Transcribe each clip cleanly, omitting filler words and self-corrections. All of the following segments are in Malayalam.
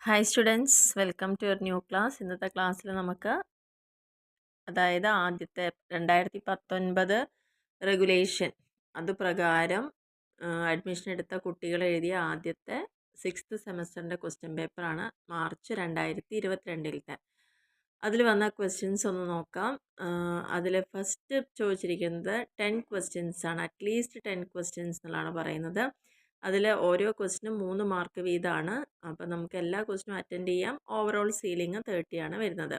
Hi students, welcome to your new class. ഇന്നത്തെ ക്ലാസ്സിൽ നമുക്ക് ആദ്യത്തെ 2019 റെഗുലേഷൻ അതുപ്രകാരം അഡ്മിഷൻ എടുത്ത കുട്ടികൾ എഴുതിയ ആദ്യത്തെ 6th സെമസ്റ്ററിൻ്റെ ക്വസ്റ്റ്യൻ പേപ്പറാണ് മാർച്ച് 2022-ലത്തെ. അതിൽ വന്ന ക്വസ്റ്റ്യൻസ് ഒന്ന് നോക്കാം. അതിൽ ഫസ്റ്റ് ചോദിച്ചിരിക്കുന്നത് 10 ക്വസ്റ്റ്യൻസ് ആണ്. അറ്റ്ലീസ്റ്റ് 10 ക്വസ്റ്റ്യൻസ് എന്നുള്ളതാണ് പറയുന്നത്. അതിൽ ഓരോ ക്വസ്റ്റിനും 3 മാർക്ക് വീതമാണ്. അപ്പോൾ നമുക്ക് എല്ലാ ക്വസ്റ്റിനും അറ്റൻഡ് ചെയ്യാം. ഓവറോൾ സീലിംഗ് 30 ആണ് വരുന്നത്.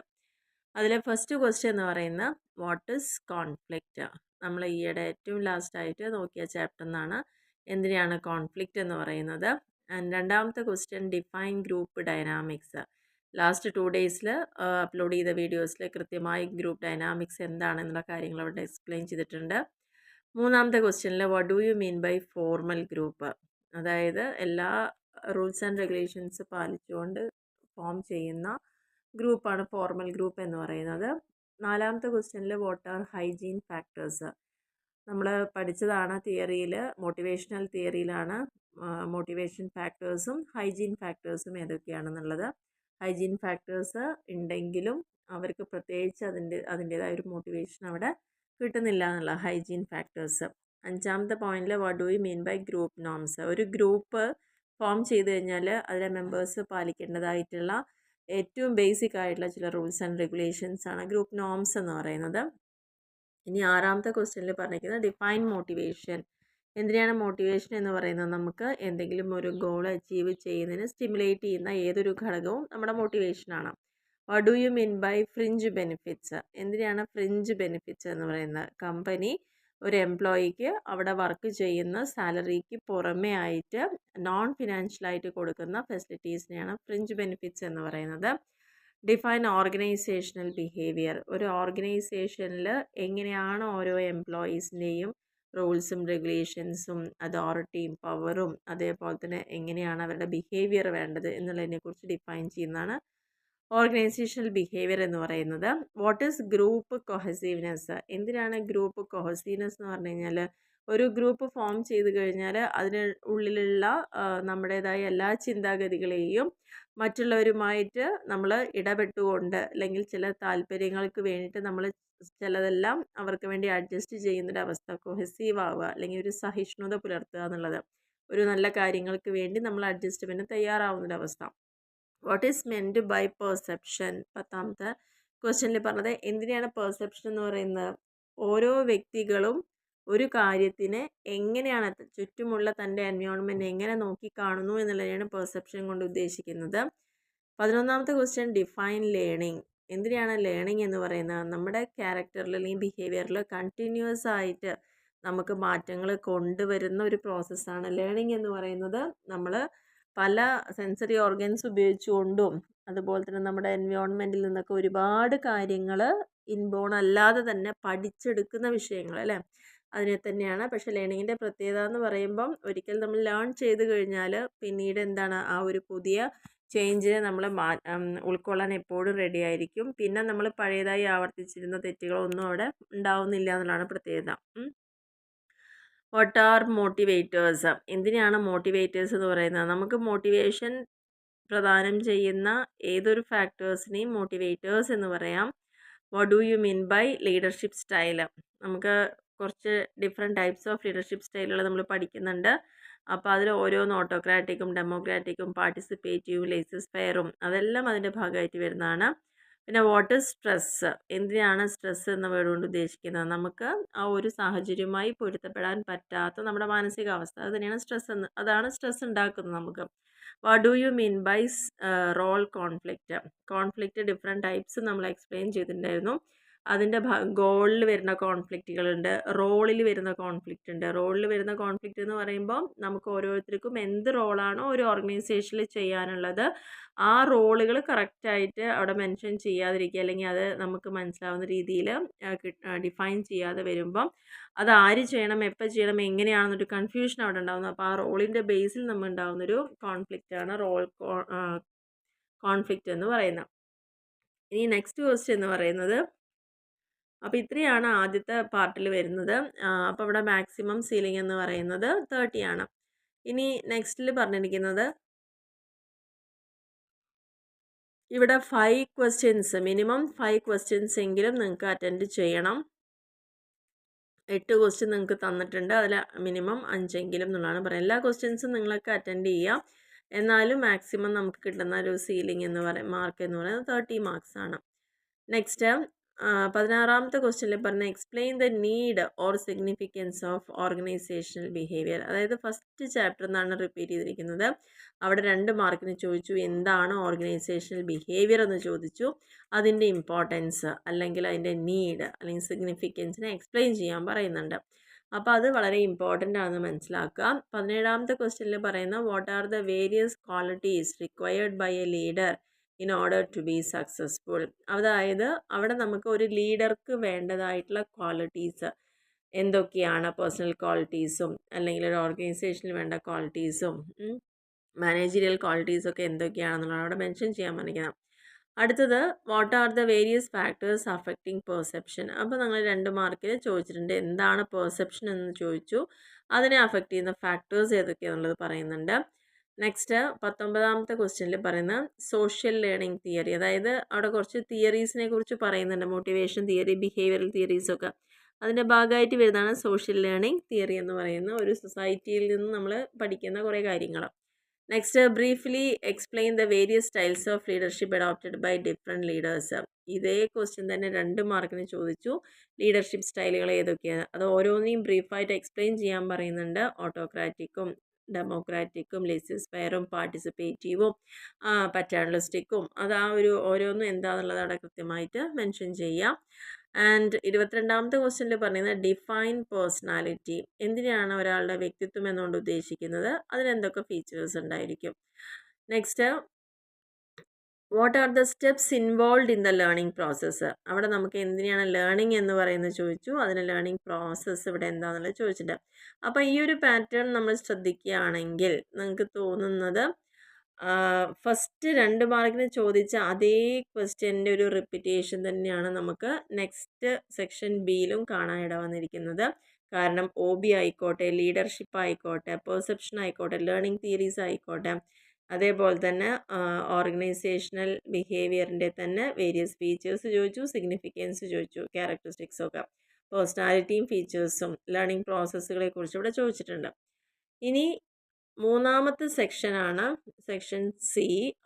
അതിലെ ഫസ്റ്റ് ക്വസ്റ്റ്യൻ എന്ന് പറയുന്നത് വാട്ട് ഈസ് കോൺഫ്ലിക്റ്റ്. നമ്മൾ ഈയിടെ ഏറ്റവും ലാസ്റ്റായിട്ട് നോക്കിയ ചാപ്റ്റർ നിന്നാണ് എന്തിനാണ് കോൺഫ്ലിക്റ്റ് എന്ന് പറയുന്നത്. ആൻഡ് രണ്ടാമത്തെ question define group dynamics. Last 2 ഡേയ്സിൽ അപ്ലോഡ് ചെയ്ത വീഡിയോസിൽ കൃത്യമായി ഗ്രൂപ്പ് ഡൈനാമിക്സ് എന്താണെന്നുള്ള കാര്യങ്ങൾ അവിടെ എക്സ്പ്ലെയിൻ ചെയ്തിട്ടുണ്ട്. മൂന്നാമത്തെ ക്വസ്റ്റ്യനിൽ what do you mean by formal group, അതായത് എല്ലാ റൂൾസ് ആൻഡ് റെഗുലേഷൻസ് പാലിച്ചുകൊണ്ട് ഫോം ചെയ്യുന്ന ഗ്രൂപ്പാണ് ഫോർമൽ ഗ്രൂപ്പ് എന്ന് പറയുന്നത്. നാലാമത്തെ ക്വസ്റ്റ്യനിൽ വാട്ട് ആർ ഹൈജീൻ ഫാക്ടേഴ്സ്. നമ്മൾ പഠിച്ചതാണ് തിയറിയിൽ, മോട്ടിവേഷണൽ തിയറിയിലാണ് മോട്ടിവേഷൻ ഫാക്ടേഴ്സും ഹൈജീൻ ഫാക്ടേഴ്സും ഏതൊക്കെയാണെന്നുള്ളത്. ഹൈജീൻ ഫാക്ടേഴ്സ് ഉണ്ടെങ്കിലും അവർക്ക് പ്രത്യേകിച്ച് അതിൻ്റേതായ ഒരു മോട്ടിവേഷൻ അവിടെ കിട്ടുന്നില്ല എന്നുള്ള ഹൈജീൻ ഫാക്ടേഴ്സ്. അഞ്ചാമത്തെ പോയിന്റിൽ what do you mean by group norms. ഒരു ഗ്രൂപ്പ് ഫോം ചെയ്ത് കഴിഞ്ഞാൽ അതിലെ മെമ്പേഴ്സ് പാലിക്കേണ്ടതായിട്ടുള്ള ഏറ്റവും ബേസിക് ആയിട്ടുള്ള ചില റൂൾസ് ആൻഡ് റെഗുലേഷൻസ് ആണ് ഗ്രൂപ്പ് നോംസ് എന്ന് പറയുന്നത്. ഇനി ആറാമത്തെ ക്വസ്റ്റ്യനിൽ പറഞ്ഞിരിക്കുന്നത് ഡിഫൈൻ മോട്ടിവേഷൻ. എന്തിനാണ് മോട്ടിവേഷൻ എന്ന് പറയുന്നത്? നമുക്ക് എന്തെങ്കിലും ഒരു ഗോൾ അച്ചീവ് ചെയ്യുന്നതിന് സ്റ്റിമുലേറ്റ് ചെയ്യുന്ന ഏതൊരു ഘടകവും നമ്മുടെ മോട്ടിവേഷനാണ്. What do you mean by fringe benefits. എന്തിനാണ് ഫ്രിഞ്ച് ബെനിഫിറ്റ്സ് എന്ന് പറയുന്നത്? കമ്പനി ഒരു എംപ്ലോയിക്ക് അവിടെ വർക്ക് ചെയ്യുന്ന സാലറിക്ക് പുറമേ ആയിട്ട് നോൺ ഫിനാൻഷ്യലായിട്ട് കൊടുക്കുന്ന ഫെസിലിറ്റീസിനെയാണ് ഫ്രിഞ്ച് ബെനിഫിറ്റ്സ് എന്ന് പറയുന്നത്. Define organisational behaviour. ഒരു ഓർഗനൈസേഷനിൽ എങ്ങനെയാണ് ഓരോ എംപ്ലോയീസിൻ്റെയും റൂൾസും റെഗുലേഷൻസും അതോറിറ്റിയും പവറും അതേപോലെ തന്നെ എങ്ങനെയാണ് അവരുടെ ബിഹേവിയർ വേണ്ടത് എന്നുള്ളതിനെക്കുറിച്ച് ഡിഫൈൻ ചെയ്യുന്നതാണ് ഓർഗനൈസേഷണൽ ബിഹേവിയർ എന്ന് പറയുന്നത്. What is group cohesiveness. എന്തിനാണ് ഗ്രൂപ്പ് കൊഹസീവ്നെസ് എന്ന് പറഞ്ഞു കഴിഞ്ഞാൽ ഒരു ഗ്രൂപ്പ് ഫോം ചെയ്ത് കഴിഞ്ഞാൽ അതിന് ഉള്ളിലുള്ള നമ്മുടേതായ എല്ലാ ചിന്താഗതികളെയും മറ്റുള്ളവരുമായിട്ട് നമ്മൾ ഇടപെട്ടുകൊണ്ട് അല്ലെങ്കിൽ ചില താല്പര്യങ്ങൾക്ക് വേണ്ടിയിട്ട് നമ്മൾ ചിലതെല്ലാം അവർക്ക് വേണ്ടി അഡ്ജസ്റ്റ് ചെയ്യുന്നൊരവസ്ഥ, കൊഹസീവ് ആവുക അല്ലെങ്കിൽ ഒരു സഹിഷ്ണുത പുലർത്തുക എന്നുള്ളത്. ഒരു നല്ല കാര്യങ്ങൾക്ക് വേണ്ടി നമ്മൾ അഡ്ജസ്റ്റ്മെൻറ്റ് തയ്യാറാവുന്നൊരവസ്ഥ. What is meant by perception. പത്താമത്തെ ക്വസ്റ്റ്യനിൽ പറഞ്ഞത് എന്തിനാണ് പെർസെപ്ഷൻ എന്ന് പറയുന്നത്? ഓരോ വ്യക്തികളും ഒരു കാര്യത്തിനെ എങ്ങനെയാണ് ചുറ്റുമുള്ള തൻ്റെ എൻവയോൺമെൻറ്റ് എങ്ങനെ നോക്കിക്കാണുന്നു എന്നുള്ളതാണ് പെർസെപ്ഷൻ കൊണ്ട് ഉദ്ദേശിക്കുന്നത്. 11ാമത്തെ ക്വസ്റ്റ്യൻ ഡിഫൈൻ ലേണിംഗ്. എന്തിനാണ് ലേണിംഗ് എന്ന് പറയുന്നത്? നമ്മുടെ ക്യാരക്ടറിൽ അല്ലെങ്കിൽ ബിഹേവിയറിൽ കണ്ടിന്യൂസ് ആയിട്ട് നമുക്ക് മാറ്റങ്ങൾ കൊണ്ടുവരുന്ന ഒരു പ്രോസസ്സാണ് ലേണിംഗ് എന്ന് പറയുന്നത്. നമ്മൾ പല സെൻസറി ഓർഗൻസ് ഉപയോഗിച്ചുകൊണ്ടും അതുപോലെ തന്നെ നമ്മുടെ എൻവയോൺമെൻറ്റിൽ നിന്നൊക്കെ ഒരുപാട് കാര്യങ്ങൾ ഇൻബോൺ അല്ലാതെ തന്നെ പഠിച്ചെടുക്കുന്ന വിഷയങ്ങൾ അല്ലേ, അതിനെ തന്നെയാണ്. പക്ഷേ ലേണിങ്ങിൻ്റെ പ്രത്യേകത എന്ന് പറയുമ്പം ഒരിക്കൽ നമ്മൾ ലേൺ ചെയ്ത് കഴിഞ്ഞാൽ പിന്നീട് എന്താണ് ആ ഒരു പുതിയ ചേഞ്ചിനെ നമ്മൾ ഉൾക്കൊള്ളാൻ എപ്പോഴും റെഡി ആയിരിക്കും. പിന്നെ നമ്മൾ പഴയതായി ആവർത്തിച്ചിരുന്ന തെറ്റുകളൊന്നും അവിടെ ഉണ്ടാവുന്നില്ല എന്നുള്ളതാണ് പ്രത്യേകത. What are motivators. എന്തിനാണ് മോട്ടിവേറ്റേഴ്സ് എന്ന് പറയുന്നത്? നമുക്ക് മോട്ടിവേഷൻ പ്രദാനം ചെയ്യുന്ന ഏതൊരു ഫാക്ടേഴ്സിനെയും മോട്ടിവേറ്റേഴ്സ് എന്ന് പറയാം. What do you mean by leadership style. നമുക്ക് കുറച്ച് ഡിഫറെൻറ്റ് ടൈപ്സ് ഓഫ് ലീഡർഷിപ്പ് സ്റ്റൈലുകൾ നമ്മൾ പഠിക്കുന്നുണ്ട്. അപ്പോൾ അതിൽ ഓരോന്ന് ഓട്ടോക്രാറ്റിക്കും ഡെമോക്രാറ്റിക്കും പാർട്ടിസിപ്പേറ്റീവും ലേസസ് ഫെയറും അതെല്ലാം അതിൻ്റെ ഭാഗമായിട്ട് വരുന്നതാണ്. പിന്നെ വാട്ട് ഈസ് സ്ട്രെസ്സ്. എന്തിനാണ് സ്ട്രെസ്സ് എന്ന വേർഡ് കൊണ്ട് ഉദ്ദേശിക്കുന്നത്? നമുക്ക് ആ ഒരു സാഹചര്യവുമായി പൊരുത്തപ്പെടാൻ പറ്റാത്ത നമ്മുടെ മാനസികാവസ്ഥ, അത് തന്നെയാണ് സ്ട്രെസ് എന്ന്. അതാണ് സ്ട്രെസ് ഉണ്ടാക്കുന്നത് നമുക്ക്. What do you mean by role conflict. Conflict different types നമ്മൾ എക്സ്പ്ലെയിൻ ചെയ്തിട്ടുണ്ടായിരുന്നു. അതിൻ്റെ ഗോളിൽ വരുന്ന കോൺഫ്ലിക്റ്റുകളുണ്ട്, റോളിൽ വരുന്ന കോൺഫ്ലിക്റ്റ് ഉണ്ട്. റോളിൽ വരുന്ന കോൺഫ്ലിക്റ്റ് എന്ന് പറയുമ്പോൾ നമുക്ക് ഓരോരുത്തർക്കും എന്ത് റോളാണോ ഒരു ഓർഗനൈസേഷനിൽ ചെയ്യാനുള്ളത് ആ റോളുകൾ കറക്റ്റായിട്ട് അവിടെ മെൻഷൻ ചെയ്യാതിരിക്കുക അല്ലെങ്കിൽ അത് നമുക്ക് മനസ്സിലാവുന്ന രീതിയിൽ ഡിഫൈൻ ചെയ്യാതെ വരുമ്പം അത് ആര് ചെയ്യണം, എപ്പോൾ ചെയ്യണം, എങ്ങനെയാണെന്നൊരു കൺഫ്യൂഷൻ അവിടെ ഉണ്ടാകുന്നു. അപ്പോൾ ആ റോളിൻ്റെ ബേസിൽ നമ്മൾ ഉണ്ടാകുന്നൊരു കോൺഫ്ലിക്റ്റാണ് റോൾ കോൺഫ്ലിക്റ്റ് എന്ന് പറയുന്നത്. ഇനി നെക്സ്റ്റ് ക്വസ്റ്റ്യൻ എന്ന് പറയുന്നത്, അപ്പോൾ ഇത്രയാണ് ആദ്യത്തെ പാർട്ടിൽ വരുന്നത്. അപ്പോൾ ഇവിടെ മാക്സിമം സീലിംഗ് എന്ന് പറയുന്നത് 30 ആണ്. ഇനി നെക്സ്റ്റിൽ പറഞ്ഞിരിക്കുന്നത് ഇവിടെ 5 ക്വസ്റ്റ്യൻസ്, മിനിമം 5 ക്വസ്റ്റ്യൻസ് എങ്കിലും നിങ്ങൾക്ക് അറ്റൻഡ് ചെയ്യണം. 8 ക്വസ്റ്റ്യൻ നിങ്ങൾക്ക് തന്നിട്ടുണ്ട്, അതിൽ മിനിമം 5 എങ്കിലും എന്നുള്ളതാണ് പറയുന്നത്. എല്ലാ ക്വസ്റ്റ്യൻസും നിങ്ങൾക്ക് അറ്റൻഡ് ചെയ്യാം, എന്നാലും മാക്സിമം നമുക്ക് കിട്ടുന്ന ഒരു സീലിംഗ് എന്ന് മാർക്ക് എന്ന് പറയുന്നത് 30 മാർക്സ് ആണ്. നെക്സ്റ്റ് 16ാമത്തെ ക്വസ്റ്റ്യനിൽ പറഞ്ഞ explain the need or significance of organisational behaviour. അതായത് ഫസ്റ്റ് ചാപ്റ്റർ എന്നാണ് റിപ്പീറ്റ് ചെയ്തിരിക്കുന്നത്. അവിടെ 2 മാർക്കിന് ചോദിച്ചു എന്താണ് ഓർഗനൈസേഷണൽ ബിഹേവിയർ എന്ന് ചോദിച്ചു. അതിൻ്റെ ഇമ്പോർട്ടൻസ് അല്ലെങ്കിൽ അതിൻ്റെ നീഡ് അല്ലെങ്കിൽ സിഗ്നിഫിക്കൻസിനെ എക്സ്പ്ലെയിൻ ചെയ്യാൻ പറയുന്നുണ്ട്. അപ്പോൾ അത് വളരെ ഇമ്പോർട്ടൻ്റ് ആണെന്ന് മനസ്സിലാക്കുക. 17ാമത്തെ ക്വസ്റ്റ്യനിൽ പറയുന്ന what are the various qualities required by a leader in order to be successful. അതായത് അവിടെ നമുക്ക് ഒരു ലീഡർക്ക് വേണ്ടതായിട്ടുള്ള ക്വാളിറ്റീസ് എന്തൊക്കെയാണ്, പേഴ്സണൽ ക്വാളിറ്റീസും അല്ലെങ്കിൽ ഒരു ഓർഗനൈസേഷനിൽ വേണ്ട ക്വാളിറ്റീസും മാനേജറിയൽ ക്വാളിറ്റീസൊക്കെ എന്തൊക്കെയാണെന്നുള്ളത് അവിടെ മെൻഷൻ ചെയ്യാൻ പറഞ്ഞിരിക്കണം. അടുത്തത് what are the various factors affecting perception. അപ്പോൾ നിങ്ങൾ 2 മാർക്കിൽ ചോദിച്ചിട്ടുണ്ട് എന്താണ് പെർസെപ്ഷൻ എന്ന് ചോദിച്ചു. അതിനെ അഫക്റ്റ് ചെയ്യുന്ന ഫാക്ടേഴ്സ് ഏതൊക്കെയാണെന്നുള്ളത് പറയുന്നുണ്ട്. നെക്സ്റ്റ് 19ാമത്തെ ക്വസ്റ്റ്യനിൽ പറയുന്ന സോഷ്യൽ ലേണിംഗ് തിയറി. അതായത് അവിടെ കുറച്ച് തിയറീസിനെ കുറിച്ച് പറയുന്നുണ്ട്, മോട്ടിവേഷൻ തിയറി, ബിഹേവിയറൽ തിയറീസൊക്കെ. അതിൻ്റെ ഭാഗമായിട്ട് വരുന്നതാണ് സോഷ്യൽ ലേണിംഗ് തിയറി എന്ന് പറയുന്ന ഒരു സൊസൈറ്റിയിൽ നിന്ന് നമ്മൾ പഠിക്കുന്ന കുറേ കാര്യങ്ങൾ. Next briefly explain the various styles of leadership adopted by different leaders. ഇതേ ക്വസ്റ്റ്യൻ തന്നെ 2 മാർക്കിന് ചോദിച്ചു. ലീഡർഷിപ്പ് സ്റ്റൈലുകൾ ഏതൊക്കെയാണ്, അത് ഓരോന്നിനെയും ബ്രീഫായിട്ട് എക്സ്പ്ലെയിൻ ചെയ്യാൻ പറയുന്നുണ്ട്. ഓട്ടോക്രാറ്റിക്കും ഡെമോക്രാറ്റിക്കും ലെസിസ്ഫെയറും പാർട്ടിസിപ്പേറ്റീവും പറ്റാണലിസ്റ്റിക്കും അത് ആ ഒരു ഓരോന്നും എന്താണെന്നുള്ളത് അവിടെ കൃത്യമായിട്ട് മെൻഷൻ ചെയ്യാം. ആൻഡ് 22ാമത്തെ ക്വസ്റ്റ്യനിൽ പറയുന്നത് ഡിഫൈൻ പേഴ്സണാലിറ്റി. എന്തിനാണ് ഒരാളുടെ വ്യക്തിത്വം എന്നുകൊണ്ട് ഉദ്ദേശിക്കുന്നത്, അതിനെന്തൊക്കെ ഫീച്ചേഴ്സ് ഉണ്ടായിരിക്കും. Next what are the steps involve in the learning process. അവിടെ നമുക്ക് എന്തിനാണ് ലേണിംഗ് എന്ന് പറയുന്നത് ചോദിച്ചു. അതിന് ലേണിംഗ് പ്രോസസ്സ് ഇവിടെ എന്താണെന്നുള്ളത് ചോദിച്ചിട്ടുണ്ട്. അപ്പോൾ ഈ ഒരു പാറ്റേൺ നമ്മൾ ശ്രദ്ധിക്കുകയാണെങ്കിൽ നിങ്ങൾക്ക് തോന്നുന്നത് ഫസ്റ്റ് 2 മാർക്കിന് ചോദിച്ച അതേ ക്വസ്റ്റ്യൻ്റെ ഒരു റിപ്പീറ്റേഷൻ തന്നെയാണ് നമുക്ക് നെക്സ്റ്റ് സെക്ഷൻ ബിയിലും കാണാൻ ഇട വന്നിരിക്കുന്നത്. കാരണം OB ആയിക്കോട്ടെ, ലീഡർഷിപ്പ് ആയിക്കോട്ടെ, പെർസെപ്ഷൻ ആയിക്കോട്ടെ, ലേണിംഗ് തിയറീസ് ആയിക്കോട്ടെ, അതേപോലെ തന്നെ ഓർഗനൈസേഷണൽ ബിഹേവിയറിൻ്റെ തന്നെ വേരിയസ് ഫീച്ചേഴ്സ് ചോദിച്ചു, സിഗ്നിഫിക്കൻസ് ചോദിച്ചു, ക്യാരക്ടറിസ്റ്റിക്സൊക്കെ, പേഴ്സണാലിറ്റിയും ഫീച്ചേഴ്സും ലേണിംഗ് പ്രോസസ്സുകളെ കുറിച്ച് ഇവിടെ ചോദിച്ചിട്ടുണ്ട്. ഇനി 3ാമത്തെ സെക്ഷനാണ് സെക്ഷൻ C.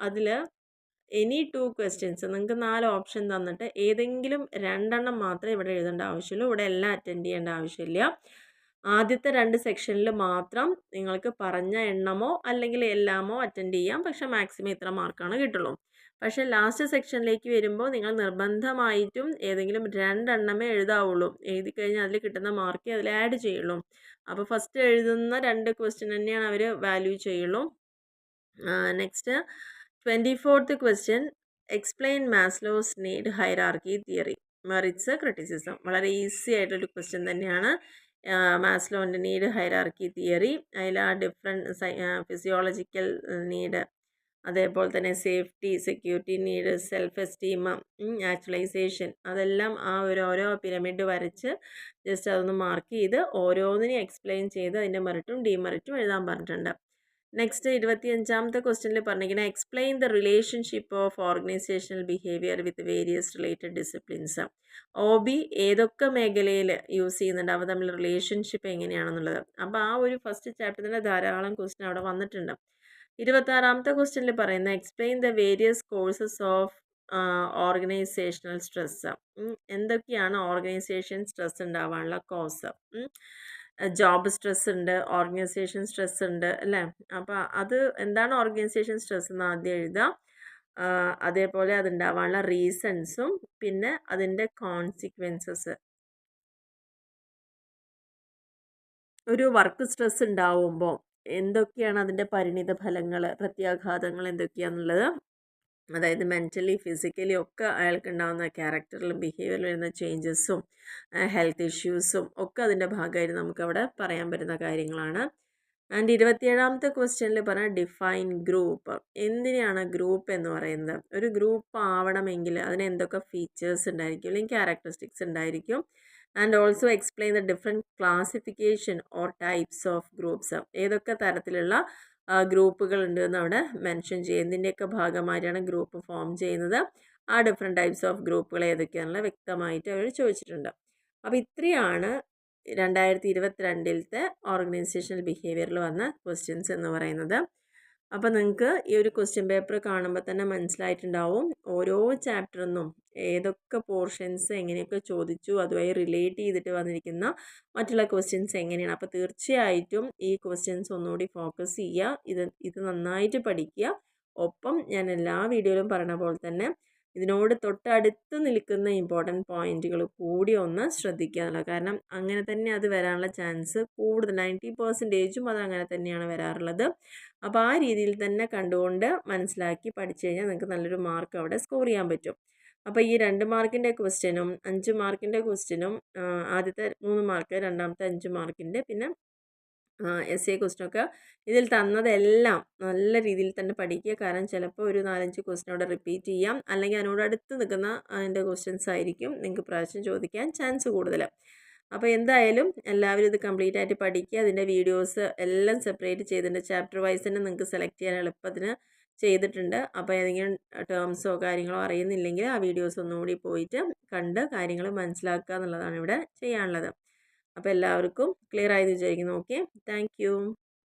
അതിൽ എനി 2 ക്വസ്റ്റ്യൻസ്, നിങ്ങൾക്ക് 4 ഓപ്ഷൻ തന്നിട്ട് ഏതെങ്കിലും 2 മാത്രമേ ഇവിടെ എഴുതേണ്ട ആവശ്യമുള്ളൂ. ഇവിടെ എല്ലാം അറ്റൻഡ് ചെയ്യേണ്ട ആവശ്യമില്ല. ആദ്യത്തെ 2 സെക്ഷനിൽ മാത്രം നിങ്ങൾക്ക് പറഞ്ഞ എണ്ണമോ അല്ലെങ്കിൽ എല്ലാമോ അറ്റൻഡ് ചെയ്യാം, പക്ഷേ മാക്സിമം ഇത്ര മാർക്കാണ് കിട്ടുള്ളൂ. പക്ഷേ ലാസ്റ്റ് സെക്ഷനിലേക്ക് വരുമ്പോൾ നിങ്ങൾ നിർബന്ധമായിട്ടും ഏതെങ്കിലും 2 എഴുതാവുള്ളൂ. എഴുതി കഴിഞ്ഞാൽ അതിൽ കിട്ടുന്ന മാർക്ക് അതിൽ ആഡ് ചെയ്യുള്ളൂ. അപ്പോൾ ഫസ്റ്റ് എഴുതുന്ന 2 ക്വസ്റ്റ്യൻ തന്നെയാണ് അവർ വാല്യൂ ചെയ്യുള്ളൂ. Next 24th question explain Maslow's need hierarchy theory merits criticism. വളരെ ഈസി ആയിട്ടൊരു ക്വസ്റ്റ്യൻ തന്നെയാണ്. മാസ്ലോൻ്റെ നീഡ് ഹൈറാർക്കി തിയറി, അതിൽ ആ ഡിഫറെൻറ്റ് ഫിസിയോളജിക്കൽ നീഡ്, അതേപോലെ തന്നെ safety, security need, self esteem, actualization, അതെല്ലാം ആ ഓരോ പിരമിഡ് വരച്ച് ജസ്റ്റ് അതൊന്ന് മാർക്ക് ചെയ്ത് ഓരോന്നിനെയും എക്സ്പ്ലെയിൻ ചെയ്ത് അതിൻ്റെ മെറിറ്റും ഡിമെറിറ്റും എഴുതാൻ പറഞ്ഞിട്ടുണ്ട്. നെക്സ്റ്റ് 25ാമത്തെ ക്വസ്റ്റ്യനിൽ പറഞ്ഞിരിക്കുന്നത് explain the relationship of organisational behaviour with various related disciplines. OB ഏതൊക്കെ മേഖലയിൽ യൂസ് ചെയ്യുന്നുണ്ട്, അവ തമ്മിൽ റിലേഷൻഷിപ്പ് എങ്ങനെയാണെന്നുള്ളത്. അപ്പോൾ ആ ഒരു ഫസ്റ്റ് ചാപ്റ്ററിൽ തന്നെ ധാരാളം ക്വസ്റ്റ്യൻ അവിടെ വന്നിട്ടുണ്ട്. 26ാമത്തെ ക്വസ്റ്റ്യനിൽ പറയുന്ന explain the various courses of organisational stress. എന്തൊക്കെയാണ് ഓർഗനൈസേഷൻ സ്ട്രെസ് ഉണ്ടാവാനുള്ള കോസ്. ജോബ് സ്ട്രെസ് ഉണ്ട്, ഓർഗനൈസേഷൻ സ്ട്രെസ് ഉണ്ട് അല്ലേ. അപ്പോൾ അത് എന്താണ് ഓർഗനൈസേഷൻ സ്ട്രെസ് എന്ന് ആദ്യം എഴുതാം. അതേപോലെ അതുണ്ടാവാനുള്ള റീസൺസും പിന്നെ അതിൻ്റെ കോൺസിക്വൻസസ്. ഒരു വർക്ക് സ്ട്രെസ് ഉണ്ടാവുമ്പോൾ എന്തൊക്കെയാണ് അതിൻ്റെ പരിണിത ഫലങ്ങൾ, പ്രത്യാഘാതങ്ങൾ എന്തൊക്കെയാണെന്നുള്ളത്, അതായത് മെൻ്റലി ഫിസിക്കലി ഒക്കെ അയാൾക്ക് ഉണ്ടാകുന്ന ക്യാരക്ടറിലും ബിഹേവിയറിലും വരുന്ന ചേഞ്ചസും ഹെൽത്ത് ഇഷ്യൂസും ഒക്കെ അതിൻ്റെ ഭാഗമായിട്ട് നമുക്കവിടെ പറയാൻ പറ്റുന്ന കാര്യങ്ങളാണ്. ആൻഡ് 27ാമത്തെ ക്വസ്റ്റ്യനിൽ പറഞ്ഞാൽ ഡിഫൈൻ ഗ്രൂപ്പ്. എന്തിനാണ് ഗ്രൂപ്പ് എന്ന് പറയുന്നത്? ഒരു ഗ്രൂപ്പ് ആവണമെങ്കിൽ അതിന് എന്തൊക്കെ ഫീച്ചേഴ്സ് ഉണ്ടായിരിക്കും അല്ലെങ്കിൽ ക്യാരക്ടറിസ്റ്റിക്സ് ഉണ്ടായിരിക്കും. And also explain the different classification or types of groups. ഏതൊക്കെ തരത്തിലുള്ള ഗ്രൂപ്പുകളുണ്ട് എന്ന് അവിടെ മെൻഷൻ ചെയ്യും. ഇതിൻ്റെയൊക്കെ ഭാഗമായിട്ടാണ് ഗ്രൂപ്പ് ഫോം ചെയ്യുന്നത്. ആ ഡിഫറെൻറ്റ് ടൈപ്സ് ഓഫ് ഗ്രൂപ്പുകൾ ഏതൊക്കെയാണെന്നുള്ള വ്യക്തമായിട്ട് അവർ ചോദിച്ചിട്ടുണ്ട്. അപ്പോൾ ഇത്രയാണ് 2022 ഓർഗനൈസേഷണൽ ബിഹേവിയറിൽ വന്ന ക്വസ്റ്റ്യൻസ് എന്ന് പറയുന്നത്. അപ്പോൾ നിങ്ങൾക്ക് ഈ ഒരു ക്വസ്റ്റ്യൻ പേപ്പർ കാണുമ്പോൾ തന്നെ മനസ്സിലായിട്ടുണ്ടാവും ഓരോ ചാപ്റ്ററിൽ നിന്നും ഏതൊക്കെ പോർഷൻസ് എങ്ങനെയൊക്കെ ചോദിച്ചു, അതുമായി റിലേറ്റ് ചെയ്തിട്ട് വന്നിരിക്കുന്ന മറ്റുള്ള ക്വസ്റ്റ്യൻസ് എങ്ങനെയാണ്. അപ്പോൾ തീർച്ചയായിട്ടും ഈ ക്വസ്റ്റ്യൻസ് ഒന്നുകൂടി ഫോക്കസ് ചെയ്യുക, ഇത് നന്നായിട്ട് പഠിക്കുക. ഒപ്പം ഞാൻ എല്ലാ വീഡിയോയിലും പറയുന്ന പോലെ തന്നെ ഇതിനോട് തൊട്ടടുത്ത് നിൽക്കുന്ന ഇമ്പോർട്ടൻറ്റ് പോയിന്റുകൾ കൂടി ഒന്ന് ശ്രദ്ധിക്കുക എന്നുള്ളത്. കാരണം അങ്ങനെ തന്നെ അത് വരാനുള്ള ചാൻസ് കൂടുതൽ, 90% അത് അങ്ങനെ തന്നെയാണ് വരാറുള്ളത്. അപ്പോൾ ആ രീതിയിൽ തന്നെ കണ്ടുകൊണ്ട് മനസ്സിലാക്കി പഠിച്ചു കഴിഞ്ഞാൽ നിങ്ങൾക്ക് നല്ലൊരു മാർക്ക് അവിടെ സ്കോർ ചെയ്യാൻ പറ്റും. അപ്പോൾ ഈ 2 മാർക്കിൻ്റെ ക്വസ്റ്റ്യനും 5 മാർക്കിൻ്റെ ക്വസ്റ്റ്യനും ആദ്യത്തെ 3 മാർക്ക്, രണ്ടാമത്തെ 5 മാർക്കിൻ്റെ, പിന്നെ essay ക്വസ്റ്റ്യനൊക്കെ ഇതിൽ തന്നതെല്ലാം നല്ല രീതിയിൽ തന്നെ പഠിക്കുക. കാരണം ചിലപ്പോൾ ഒരു 4-5 ക്വസ്റ്റ്യൻ അവിടെ റിപ്പീറ്റ് ചെയ്യാം, അല്ലെങ്കിൽ അതിനോട് അടുത്ത് നിൽക്കുന്ന അതിൻ്റെ ക്വസ്റ്റ്യൻസ് ആയിരിക്കും നിങ്ങൾക്ക് പ്രാവശ്യം ചോദിക്കാൻ ചാൻസ് കൂടുതൽ. അപ്പോൾ എന്തായാലും എല്ലാവരും ഇത് കംപ്ലീറ്റ് ആയിട്ട് പഠിക്കുക. അതിൻ്റെ വീഡിയോസ് എല്ലാം സെപ്പറേറ്റ് ചെയ്തിട്ടുണ്ട്. ചാപ്റ്റർ വൈസ് തന്നെ നിങ്ങൾക്ക് സെലക്ട് ചെയ്യാൻ എളുപ്പത്തിന് ചെയ്തിട്ടുണ്ട്. അപ്പോൾ ഏതെങ്കിലും ടേംസോ കാര്യങ്ങളോ അറിയുന്നില്ലെങ്കിൽ ആ വീഡിയോസ് ഒന്നുകൂടി പോയിട്ട് കണ്ട് കാര്യങ്ങൾ മനസ്സിലാക്കുക എന്നുള്ളതാണ് ഇവിടെ ചെയ്യാനുള്ളത്. അപ്പോൾ എല്ലാവർക്കും ക്ലിയർ ആയെന്ന് വിചാരിക്കുന്നു. Okay, thank you.